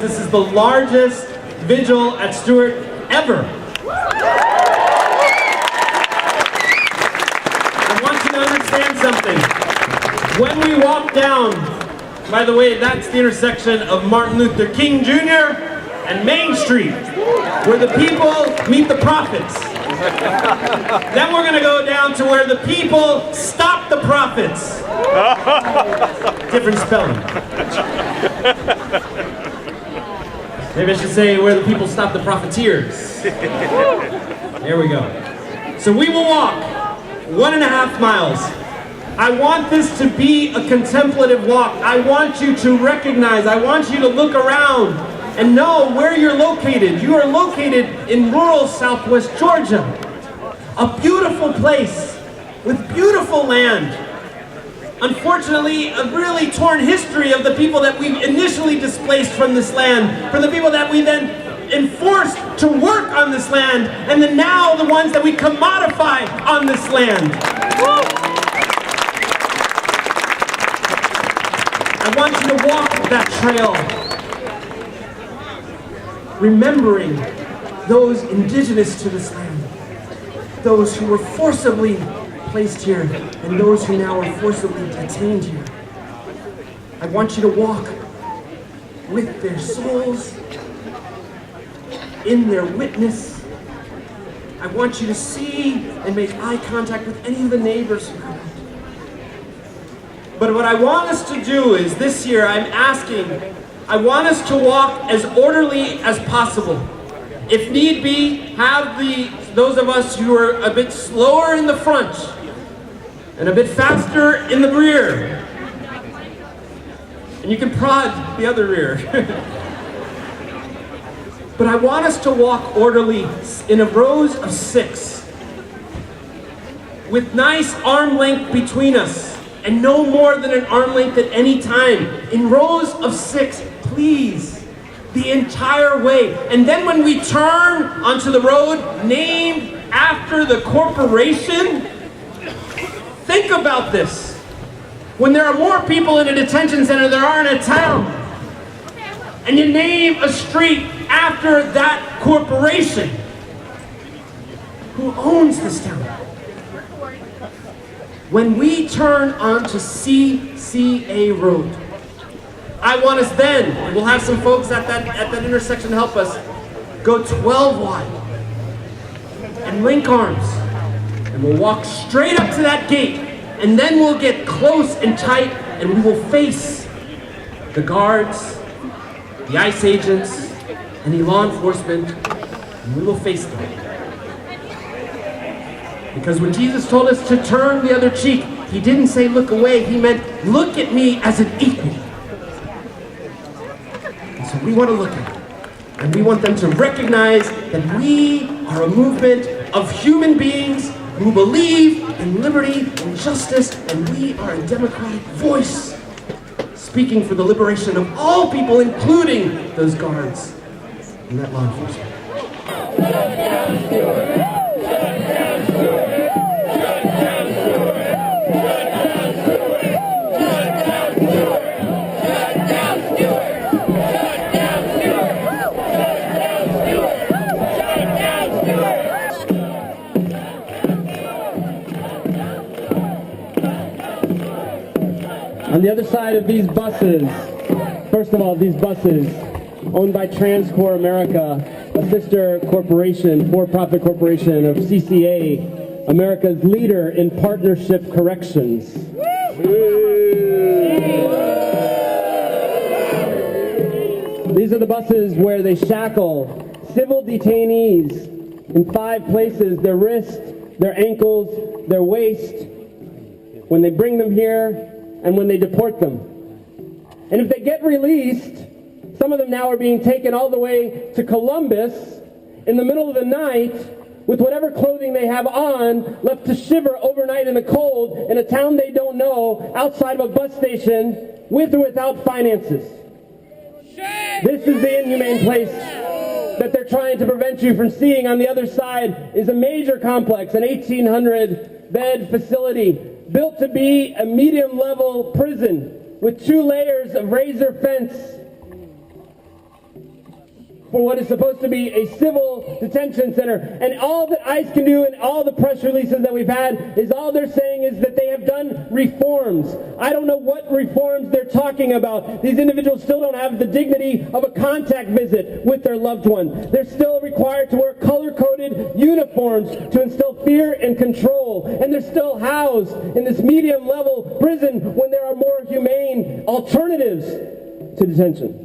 This is the largest vigil at Stewart ever. I want you to understand something. When we walk down, by the way, that's the intersection of Martin Luther King Jr. and Main Street, where the people meet the prophets. Then we're going to go down to where the people stop the prophets. Different spelling. Maybe I should say where the people stop the profiteers. There we go. So we will walk 1.5 miles. I want this to be a contemplative walk. I want you to recognize, I want you to look around and know where you're located. You are located in rural Southwest Georgia. A beautiful place with beautiful land. Unfortunately, a really torn history of the people that we initially displaced from this land, from the people that we then enforced to work on this land, and then now the ones that we commodify on this land. I want you to walk that trail, remembering those indigenous to this land, those who were forcibly placed here, and those who now are forcibly detained here. I want you to walk with their souls, in their witness. I want you to see and make eye contact with any of the neighbors who come out. But what I want us to do is, this year I want us to walk as orderly as possible. If need be, have those of us who are a bit slower in the front and a bit faster in the rear. And you can prod the other rear. But I want us to walk orderly in a rows of 6, with nice arm length between us, and no more than an arm length at any time. In rows of 6, please, the entire way. And then when we turn onto the road named after the corporation, think about this. When there are more people in a detention center than there are in a town, and you name a street after that corporation, who owns this town? When we turn onto CCA Road, I want us then, and we'll have some folks at that intersection to help us, go 12 wide and link arms, and we'll walk straight up to that gate, and then we'll get close and tight, and we will face the guards, the ICE agents, any law enforcement, and we will face them. Because when Jesus told us to turn the other cheek, he didn't say look away, he meant look at me as an equal. And so we want to look at them, and we want them to recognize that we are a movement of human beings who believe in liberty and justice, and we are a democratic voice speaking for the liberation of all people, including those guards and that law enforcement. On the other side of these buses, first of all, these buses owned by TransCore America, a sister corporation, for-profit corporation of CCA, America's leader in partnership corrections. These are the buses where they shackle civil detainees in 5 places: their wrists, their ankles, their waist, when they bring them here and when they deport them. And if they get released, some of them now are being taken all the way to Columbus in the middle of the night with whatever clothing they have on, left to shiver overnight in the cold in a town they don't know, outside of a bus station, with or without finances. This is the inhumane place that they're trying to prevent you from seeing. On the other side is a major complex, an 1,800 bed facility built to be a medium level prison with 2 layers of razor fence for what is supposed to be a civil detention center. And all that ICE can do, and all the press releases that we've had, is all they're saying is that they have done reforms. I don't know what reforms they're talking about. These individuals still don't have the dignity of a contact visit with their loved one. They're still required to wear color-coded uniforms to instill fear and control. And they're still housed in this medium-level prison when there are more humane alternatives to detention.